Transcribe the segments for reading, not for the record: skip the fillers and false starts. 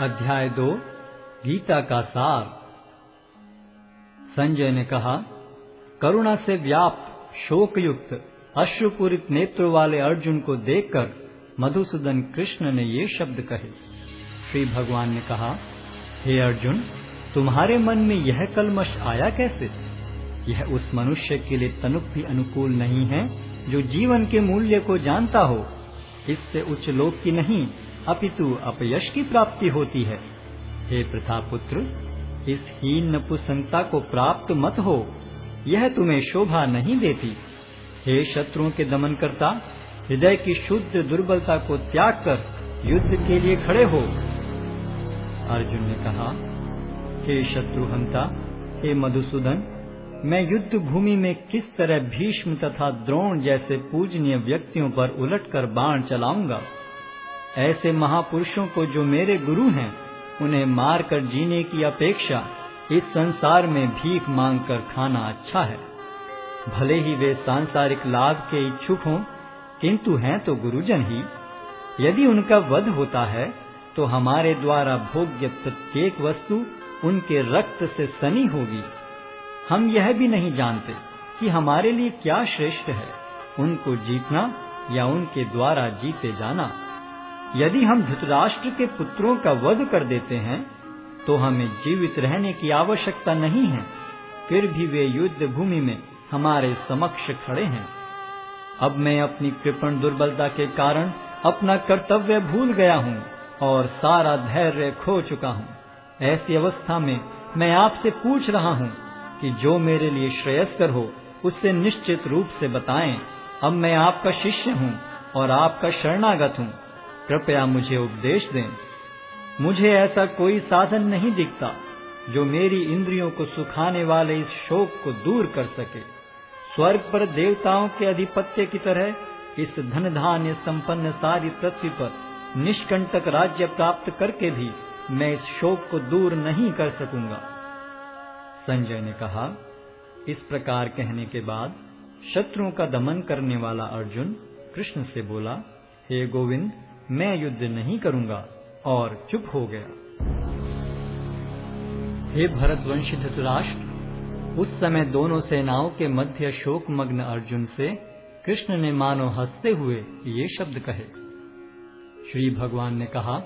अध्याय 2 गीता का सार। संजय ने कहा, करुणा से व्याप्त शोकयुक्त अश्रुपूरित नेत्रों वाले अर्जुन को देखकर मधुसूदन कृष्ण ने ये शब्द कहे। श्री भगवान ने कहा, हे अर्जुन, तुम्हारे मन में यह कलमश आया कैसे? यह उस मनुष्य के लिए तनुक भी अनुकूल नहीं है जो जीवन के मूल्य को जानता हो। इससे उच्च लोक की नहीं अपितु अपयश की प्राप्ति होती है। हे प्रतापुत्र, इस हीन नपुंसकता को प्राप्त मत हो, यह तुम्हें शोभा नहीं देती। हे शत्रुओं के दमन करता, हृदय की शुद्ध दुर्बलता को त्याग कर युद्ध के लिए खड़े हो। अर्जुन ने कहा, हे शत्रुहंता, हे मधुसूदन, मैं युद्ध भूमि में किस तरह भीष्म तथा द्रोण जैसे पूजनीय व्यक्तियों पर उलटकर बाण चलाऊंगा। ऐसे महापुरुषों को जो मेरे गुरु हैं, उन्हें मारकर जीने की अपेक्षा इस संसार में भीख मांगकर खाना अच्छा है। भले ही वे सांसारिक लाभ के इच्छुक हों, किंतु हैं तो गुरुजन ही। यदि उनका वध होता है तो हमारे द्वारा भोग्य प्रत्येक वस्तु उनके रक्त से सनी होगी। हम यह भी नहीं जानते कि हमारे लिए क्या श्रेष्ठ है, उनको जीतना या उनके द्वारा जीते जाना। यदि हम धृतराष्ट्र के पुत्रों का वध कर देते हैं तो हमें जीवित रहने की आवश्यकता नहीं है, फिर भी वे युद्ध भूमि में हमारे समक्ष खड़े हैं। अब मैं अपनी कृपण दुर्बलता के कारण अपना कर्तव्य भूल गया हूँ और सारा धैर्य खो चुका हूँ। ऐसी अवस्था में मैं आपसे पूछ रहा हूँ कि जो मेरे लिए श्रेयस्कर हो उससे निश्चित रूप से बताएं। अब मैं आपका शिष्य हूँ और आपका शरणागत हूँ, कृपया मुझे उपदेश दें। मुझे ऐसा कोई साधन नहीं दिखता जो मेरी इंद्रियों को सुखाने वाले इस शोक को दूर कर सके। स्वर्ग पर देवताओं के अधिपत्य की तरह इस धन धान्य संपन्न सारी पृथ्वी पर निष्कंटक राज्य प्राप्त करके भी मैं इस शोक को दूर नहीं कर सकूंगा। संजय ने कहा, इस प्रकार कहने के बाद शत्रुओं का दमन करने वाला अर्जुन कृष्ण से बोला, हे गोविंद, मैं युद्ध नहीं करूंगा, और चुप हो गया। हे भरतवंशी धृतराष्ट्र, उस समय दोनों सेनाओं के मध्य शोकमग्न अर्जुन से कृष्ण ने मानो हंसते हुए ये शब्द कहे। श्री भगवान ने कहा,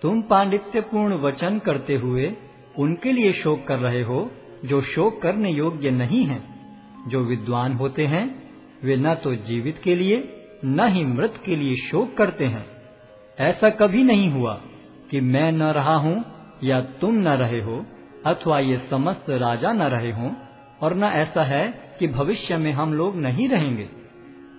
तुम पांडित्यपूर्ण वचन करते हुए उनके लिए शोक कर रहे हो जो शोक करने योग्य नहीं हैं। जो विद्वान होते हैं वे न तो जीवित के लिए न ही मृत के लिए शोक करते हैं। ऐसा कभी नहीं हुआ कि मैं न रहा हूं या तुम न रहे हो, अथवा ये समस्त राजा न रहे हों, और न ऐसा है कि भविष्य में हम लोग नहीं रहेंगे।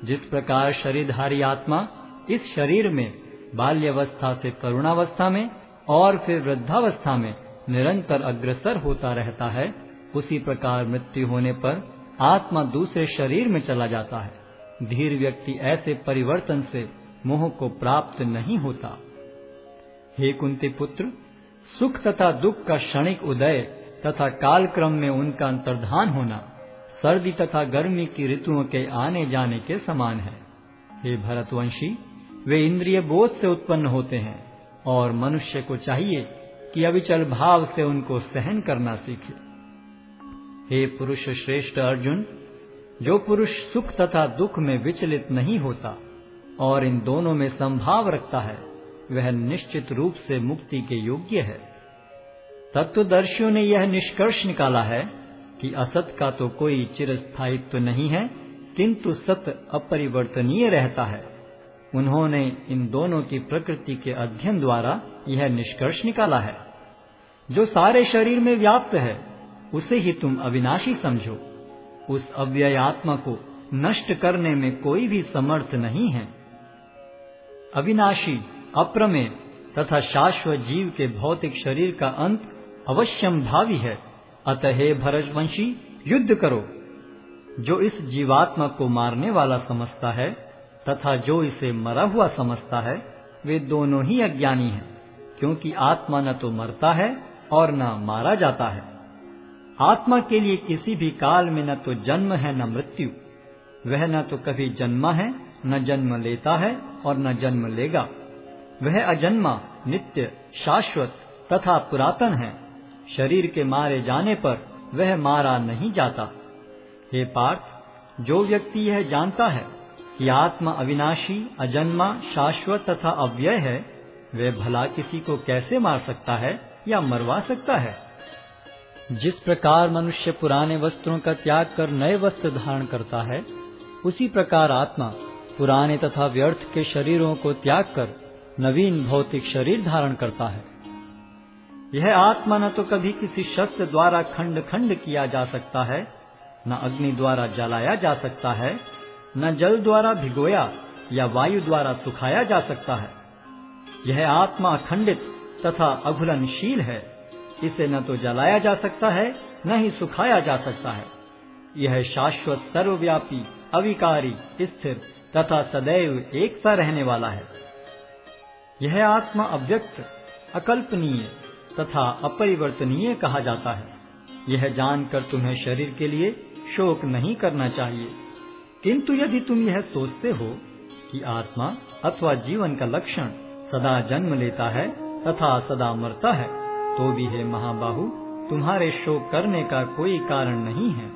जिस प्रकार शरीरधारी आत्मा इस शरीर में बाल्यावस्था से तरुणावस्था में और फिर वृद्धावस्था में निरंतर अग्रसर होता रहता है, उसी प्रकार मृत्यु होने पर आत्मा दूसरे शरीर में चला जाता है। धीर व्यक्ति ऐसे परिवर्तन से मोह को प्राप्त नहीं होता। हे कुंती पुत्र, सुख तथा दुख का क्षणिक उदय तथा कालक्रम में उनका अंतर्धान होना सर्दी तथा गर्मी की ऋतुओं के आने जाने के समान है। हे भरतवंशी, वे इंद्रिय बोध से उत्पन्न होते हैं और मनुष्य को चाहिए कि अविचल भाव से उनको सहन करना सीखे। हे पुरुष श्रेष्ठ अर्जुन, जो पुरुष सुख तथा दुख में विचलित नहीं होता और इन दोनों में संभाव रखता है, वह निश्चित रूप से मुक्ति के योग्य है। तत्वदर्शियों ने यह निष्कर्ष निकाला है कि असत का तो कोई चिरस्थायित्व नहीं है, किंतु सत्य अपरिवर्तनीय रहता है। उन्होंने इन दोनों की प्रकृति के अध्ययन द्वारा यह निष्कर्ष निकाला है। जो सारे शरीर में व्याप्त है उसे ही तुम अविनाशी समझो। उस अव्यय आत्मा को नष्ट करने में कोई भी समर्थ नहीं है। अविनाशी, अप्रमेय तथा शाश्वत जीव के भौतिक शरीर का अंत अवश्यम भावी है। अतः हे भरतवंशी, युद्ध करो। जो इस जीवात्मा को मारने वाला समझता है तथा जो इसे मरा हुआ समझता है, वे दोनों ही अज्ञानी हैं, क्योंकि आत्मा न तो मरता है और न मारा जाता है। आत्मा के लिए किसी भी काल में न तो जन्म है न मृत्यु। वह न तो कभी जन्मा है, न जन्म लेता है और न जन्म लेगा। वह अजन्मा नित्य, शाश्वत तथा पुरातन है। शरीर के मारे जाने पर वह मारा नहीं जाता। हे पार्थ, जो व्यक्ति यह जानता है कि आत्मा अविनाशी, अजन्मा, शाश्वत तथा अव्यय है, वह भला किसी को कैसे मार सकता है या मरवा सकता है? जिस प्रकार मनुष्य पुराने वस्त्रों का त्याग कर नए वस्त्र धारण करता है, उसी प्रकार आत्मा पुराने तथा व्यर्थ के शरीरों को त्याग कर नवीन भौतिक शरीर धारण करता है। यह आत्मा न तो कभी किसी शस्त्र द्वारा खंड खंड किया जा सकता है, न अग्नि द्वारा जलाया जा सकता है, न जल द्वारा भिगोया या वायु द्वारा सुखाया जा सकता है। यह आत्मा अखंडित तथा अघुलनशील है। इसे न तो जलाया जा सकता है, न ही सुखाया जा सकता है। यह शाश्वत, सर्वव्यापी, अविकारी, स्थिर तथा सदैव एक सा रहने वाला है। यह आत्मा अव्यक्त, अकल्पनीय तथा अपरिवर्तनीय कहा जाता है। यह जानकर तुम्हें शरीर के लिए शोक नहीं करना चाहिए। किंतु यदि तुम यह सोचते हो कि आत्मा अथवा जीवन का लक्षण सदा जन्म लेता है तथा सदा मरता है, तो भी हे महाबाहु, तुम्हारे शोक करने का कोई कारण नहीं है।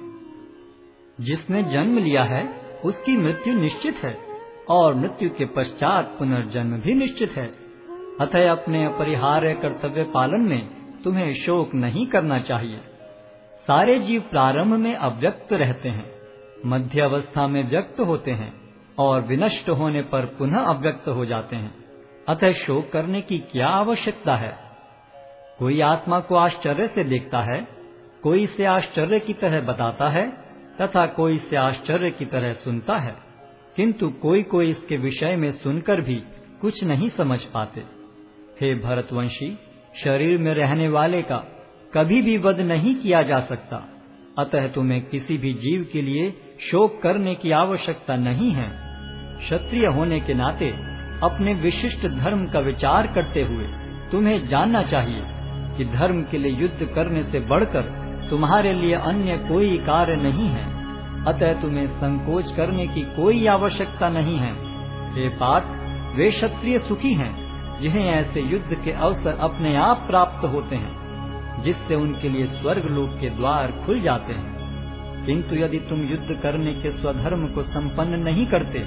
जिसने जन्म लिया है उसकी मृत्यु निश्चित है, और मृत्यु के पश्चात पुनर्जन्म भी निश्चित है। अतः अपने अपरिहार्य कर्तव्य पालन में तुम्हें शोक नहीं करना चाहिए। सारे जीव प्रारंभ में अव्यक्त रहते हैं, मध्य अवस्था में व्यक्त होते हैं और विनष्ट होने पर पुनः अव्यक्त हो जाते हैं। अतः शोक करने की क्या आवश्यकता है? कोई आत्मा को आश्चर्य से देखता है, कोई इसे आश्चर्य की तरह बताता है तथा कोई इसे आश्चर्य की तरह सुनता है, किंतु कोई कोई इसके विषय में सुनकर भी कुछ नहीं समझ पाते। हे भरतवंशी, शरीर में रहने वाले का कभी भी वध नहीं किया जा सकता। अतः तुम्हें किसी भी जीव के लिए शोक करने की आवश्यकता नहीं है। क्षत्रिय होने के नाते अपने विशिष्ट धर्म का विचार करते हुए तुम्हें जानना चाहिए कि धर्म के लिए युद्ध करने से बढ़कर तुम्हारे लिए अन्य कोई कार्य नहीं है। अतः तुम्हें संकोच करने की कोई आवश्यकता नहीं है। हे पार्थ, वे क्षत्रिय सुखी हैं जिन्हें ऐसे युद्ध के अवसर अपने आप प्राप्त होते हैं, जिससे उनके लिए स्वर्ग लोक के द्वार खुल जाते हैं। किंतु यदि तुम युद्ध करने के स्वधर्म को संपन्न नहीं करते,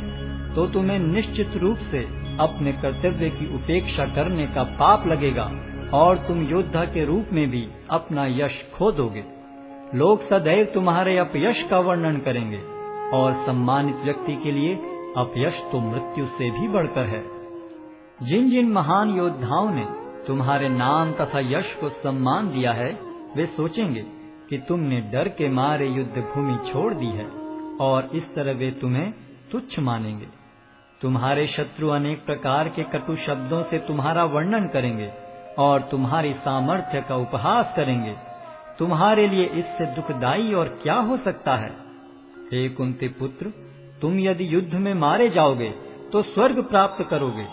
तो तुम्हें निश्चित रूप से अपने कर्तव्य की उपेक्षा करने का पाप लगेगा और तुम योद्धा के रूप में भी अपना यश खो दोगे। लोग सदैव तुम्हारे अपयश का वर्णन करेंगे, और सम्मानित व्यक्ति के लिए अपयश तो मृत्यु से भी बढ़कर है। जिन जिन महान योद्धाओं ने तुम्हारे नाम तथा यश को सम्मान दिया है, वे सोचेंगे कि तुमने डर के मारे युद्ध भूमि छोड़ दी है, और इस तरह वे तुम्हें तुच्छ मानेंगे। तुम्हारे शत्रु अनेक प्रकार के कटु शब्दों से तुम्हारा वर्णन करेंगे और तुम्हारी सामर्थ्य का उपहास करेंगे। तुम्हारे लिए इससे दुखदाई और क्या हो सकता है? हे कुंती पुत्र, तुम यदि युद्ध में मारे जाओगे तो स्वर्ग प्राप्त करोगे,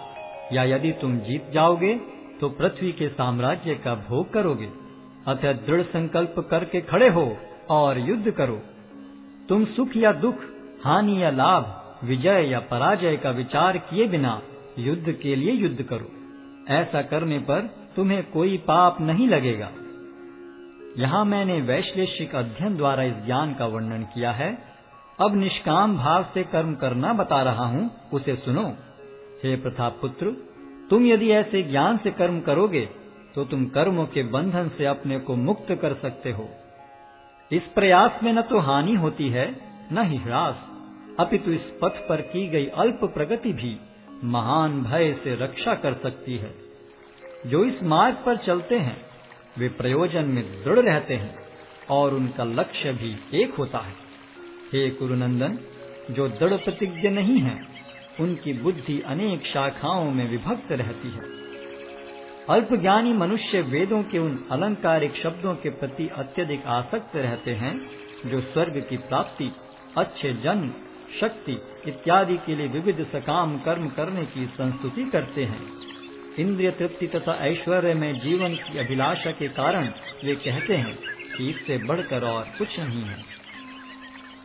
या यदि तुम जीत जाओगे तो पृथ्वी के साम्राज्य का भोग करोगे। अतः दृढ़ संकल्प करके खड़े हो और युद्ध करो। तुम सुख या दुख, हानि या लाभ, विजय या पराजय का विचार किए बिना युद्ध के लिए युद्ध करो। ऐसा करने पर तुम्हें कोई पाप नहीं लगेगा। यहाँ मैंने वैश्लेषिक अध्ययन द्वारा इस ज्ञान का वर्णन किया है। अब निष्काम भाव से कर्म करना बता रहा हूँ, उसे सुनो। हे प्रतापपुत्र, तुम यदि ऐसे ज्ञान से कर्म करोगे तो तुम कर्मों के बंधन से अपने को मुक्त कर सकते हो। इस प्रयास में न तो हानि होती है न ही ह्रास, अपितु इस पथ पर की गई अल्प प्रगति भी महान भय से रक्षा कर सकती है। जो इस मार्ग पर चलते हैं वे प्रयोजन में दृढ़ रहते हैं और उनका लक्ष्य भी एक होता है। हे कुरुनंदन, जो दृढ़ प्रतिज्ञ नहीं है उनकी बुद्धि अनेक शाखाओं में विभक्त रहती है। अल्पज्ञानी मनुष्य वेदों के उन अलंकारिक शब्दों के प्रति अत्यधिक आसक्त रहते हैं जो स्वर्ग की प्राप्ति, अच्छे जन्म, शक्ति इत्यादि के लिए विविध सकाम कर्म करने की संस्तुति करते हैं। इंद्रिय तृप्ति तथा ऐश्वर्य में जीवन की अभिलाषा के कारण वे कहते हैं कि इससे बढ़कर और कुछ नहीं है।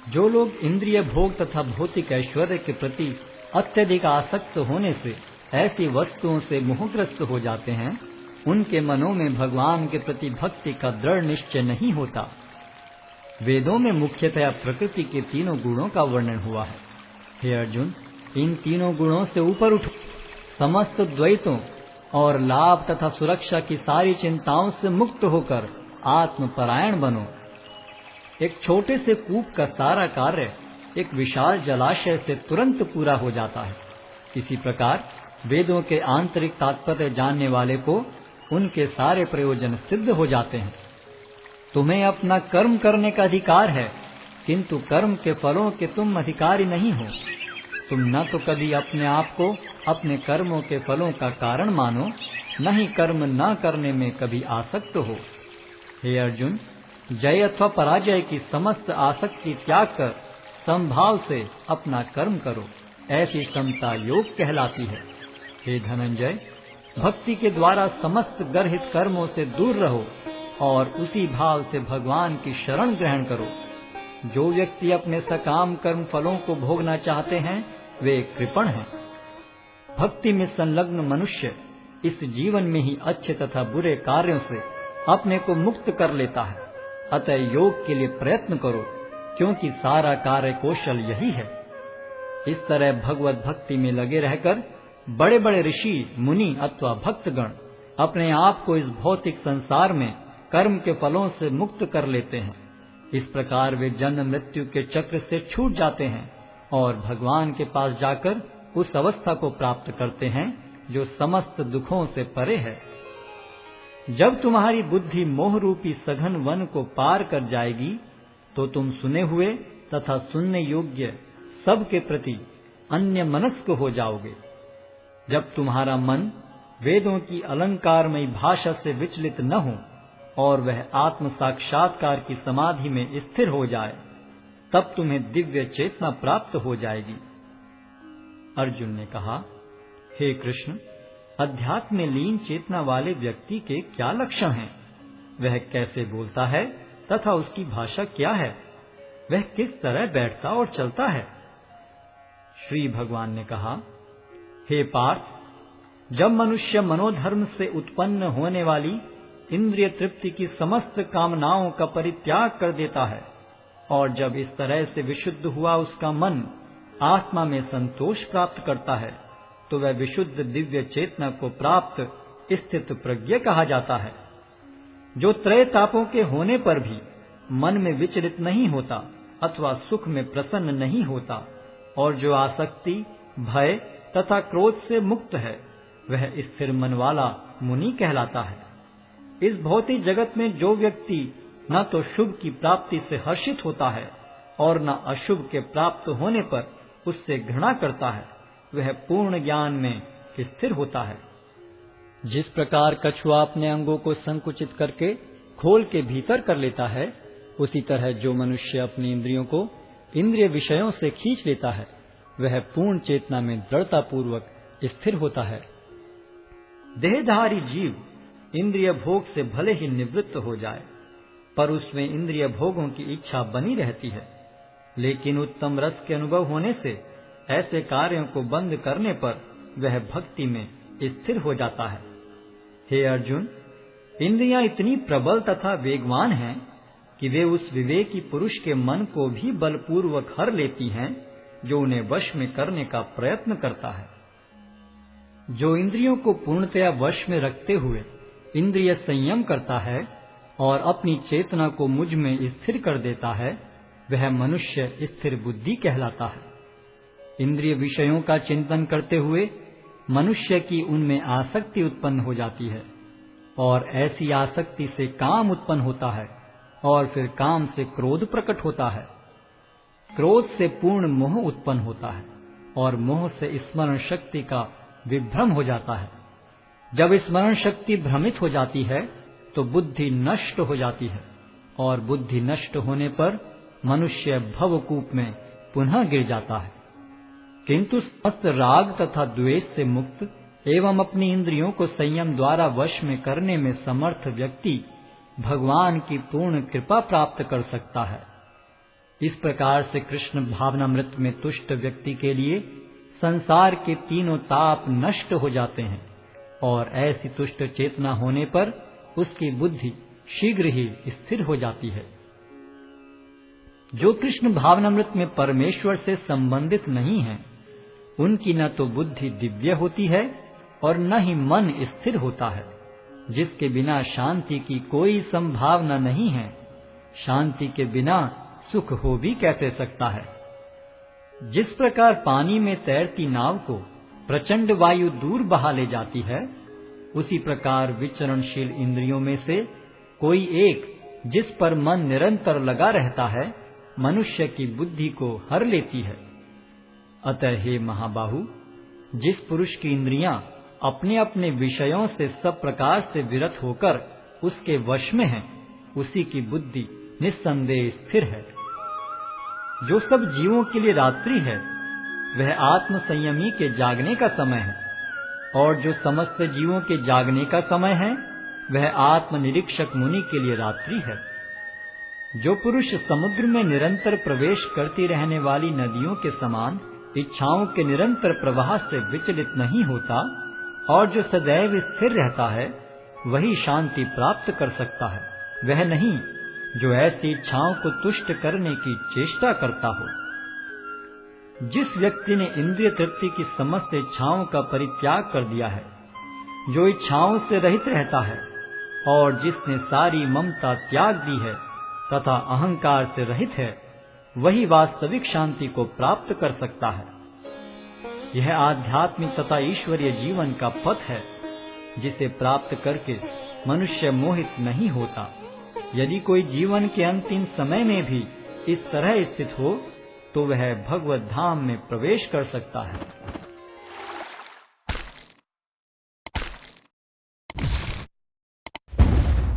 जो लोग इंद्रिय भोग तथा भौतिक ऐश्वर्य के प्रति अत्यधिक आसक्त होने से ऐसी वस्तुओं से मोहग्रस्त हो जाते हैं, उनके मनों में भगवान के प्रति भक्ति का दृढ़ निश्चय नहीं होता। वेदों में मुख्यतः प्रकृति के तीनों गुणों का वर्णन हुआ है। हे अर्जुन, इन तीनों गुणों से ऊपर उठो, समस्त द्वैतों और लाभ तथा सुरक्षा की सारी चिंताओं से मुक्त होकर आत्मपरायण बनो। एक छोटे से कूप का सारा कार्य एक विशाल जलाशय से तुरंत पूरा हो जाता है। इसी प्रकार वेदों के आंतरिक तात्पर्य जानने वाले को उनके सारे प्रयोजन सिद्ध हो जाते हैं। तुम्हें अपना कर्म करने का अधिकार है, किंतु कर्म के फलों के तुम अधिकारी नहीं हो। तुम न तो कभी अपने आप को अपने कर्मों के फलों का कारण मानो, न ही कर्म न करने में कभी आसक्त हो। हे अर्जुन, जय अथवा पराजय की समस्त आसक्ति त्याग कर समभाव से अपना कर्म करो, ऐसी समता योग कहलाती है। हे धनंजय, भक्ति के द्वारा समस्त गर्हित कर्मों से दूर रहो और उसी भाव से भगवान की शरण ग्रहण करो। जो व्यक्ति अपने सकाम कर्म फलों को भोगना चाहते हैं, वे कृपण हैं। भक्ति में संलग्न मनुष्य इस जीवन में ही अच्छे तथा बुरे कार्यों से अपने को मुक्त कर लेता है। अतः योग के लिए प्रयत्न करो, क्योंकि सारा कार्य कौशल यही है। इस तरह भगवत भक्ति में लगे रहकर बड़े बड़े ऋषि, मुनि अथवा भक्तगण अपने आप को इस भौतिक संसार में कर्म के फलों से मुक्त कर लेते हैं। इस प्रकार वे जन्म मृत्यु के चक्र से छूट जाते हैं और भगवान के पास जाकर उस अवस्था को प्राप्त करते हैं जो समस्त दुखों से परे है। जब तुम्हारी बुद्धि मोह रूपी सघन वन को पार कर जाएगी, तो तुम सुने हुए तथा सुनने योग्य सब के प्रति अन्य मनस्क हो जाओगे। जब तुम्हारा मन वेदों की अलंकारमयी भाषा से विचलित न हो और वह आत्म साक्षात्कार की समाधि में स्थिर हो जाए, तब तुम्हें दिव्य चेतना प्राप्त हो जाएगी। अर्जुन ने कहा, हे कृष्ण, अध्यात्म में लीन चेतना वाले व्यक्ति के क्या लक्षण हैं? वह कैसे बोलता है तथा उसकी भाषा क्या है? वह किस तरह बैठता और चलता है? श्री भगवान ने कहा, हे पार्थ, जब मनुष्य मनोधर्म से उत्पन्न होने वाली इंद्रिय तृप्ति की समस्त कामनाओं का परित्याग कर देता है और जब इस तरह से विशुद्ध हुआ उसका मन आत्मा में संतोष प्राप्त करता है, तो वह विशुद्ध दिव्य चेतना को प्राप्त स्थित प्रज्ञ कहा जाता है। जो त्रय तापों के होने पर भी मन में विचलित नहीं होता अथवा सुख में प्रसन्न नहीं होता और जो आसक्ति, भय तथा क्रोध से मुक्त है, वह स्थिर मन वाला मुनि कहलाता है। इस भौतिक जगत में जो व्यक्ति न तो शुभ की प्राप्ति से हर्षित होता है और न अशुभ के प्राप्त होने पर उससे घृणा करता है, वह पूर्ण ज्ञान में स्थिर होता है। जिस प्रकार कछुआ अपने अंगों को संकुचित करके खोल के भीतर कर लेता है, उसी तरह जो मनुष्य अपनी इंद्रियों को इंद्रिय विषयों से खींच लेता है, वह पूर्ण चेतना में दृढ़ता पूर्वक स्थिर होता है। देहधारी जीव इंद्रिय भोग से भले ही निवृत्त हो जाए, पर उसमें इंद्रिय भोगों की इच्छा बनी रहती है। लेकिन उत्तम रस के अनुभव होने से ऐसे कार्यों को बंद करने पर वह भक्ति में स्थिर हो जाता है। हे अर्जुन, इंद्रियां इतनी प्रबल तथा वेगवान हैं कि वे उस विवेकी पुरुष के मन को भी बलपूर्वक हर लेती हैं, जो उन्हें वश में करने का प्रयत्न करता है। जो इंद्रियों को पूर्णतया वश में रखते हुए इंद्रिय संयम करता है और अपनी चेतना को मुझ में स्थिर कर देता है, वह मनुष्य स्थिर बुद्धि कहलाता है। इंद्रिय विषयों का चिंतन करते हुए मनुष्य की उनमें आसक्ति उत्पन्न हो जाती है और ऐसी आसक्ति से काम उत्पन्न होता है और फिर काम से क्रोध प्रकट होता है। क्रोध से पूर्ण मोह उत्पन्न होता है और मोह से स्मरण शक्ति का विभ्रम हो जाता है। जब स्मरण शक्ति भ्रमित हो जाती है तो बुद्धि नष्ट हो जाती है और बुद्धि नष्ट होने पर मनुष्य भवकूप में पुनः गिर जाता है। किंतु समस्त राग तथा द्वेष से मुक्त एवं अपनी इंद्रियों को संयम द्वारा वश में करने में समर्थ व्यक्ति भगवान की पूर्ण कृपा प्राप्त कर सकता है। इस प्रकार से कृष्ण भावनामृत में तुष्ट व्यक्ति के लिए संसार के तीनों ताप नष्ट हो जाते हैं और ऐसी तुष्ट चेतना होने पर उसकी बुद्धि शीघ्र ही स्थिर हो जाती है। जो कृष्ण भावनामृत में परमेश्वर से संबंधित नहीं है, उनकी न तो बुद्धि दिव्य होती है और न ही मन स्थिर होता है, जिसके बिना शांति की कोई संभावना नहीं है। शांति के बिना सुख हो भी कैसे सकता है। जिस प्रकार पानी में तैरती नाव को प्रचंड वायु दूर बहा ले जाती है, उसी प्रकार विचरणशील इंद्रियों में से कोई एक जिस पर मन निरंतर लगा रहता है, मनुष्य की बुद्धि को हर लेती है। अतः हे महाबाहु, जिस पुरुष की इंद्रियां अपने अपने विषयों से सब प्रकार से विरत होकर उसके वश में हैं, उसी की बुद्धि निस्संदेह स्थिर है। जो सब जीवों के लिए रात्रि है, वह आत्म संयमी के जागने का समय है, और जो समस्त जीवों के जागने का समय है, वह आत्मनिरीक्षक मुनि के लिए रात्रि है। जो पुरुष समुद्र में निरंतर प्रवेश करती रहने वाली नदियों के समान इच्छाओं के निरंतर प्रवाह से विचलित नहीं होता और जो सदैव स्थिर रहता है, वही शांति प्राप्त कर सकता है, वह नहीं जो ऐसी इच्छाओं को तुष्ट करने की चेष्टा करता हो। जिस व्यक्ति ने इंद्रिय तृप्ति की समस्त इच्छाओं का परित्याग कर दिया है, जो इच्छाओं से रहित रहता है और जिसने सारी ममता त्याग दी है तथा अहंकार से रहित है, वही वास्तविक शांति को प्राप्त कर सकता है। यह आध्यात्मिक तथा ईश्वरीय जीवन का पथ है, जिसे प्राप्त करके मनुष्य मोहित नहीं होता। यदि कोई जीवन के अंतिम समय में भी इस तरह स्थित हो, तो वह भगवत धाम में प्रवेश कर सकता है।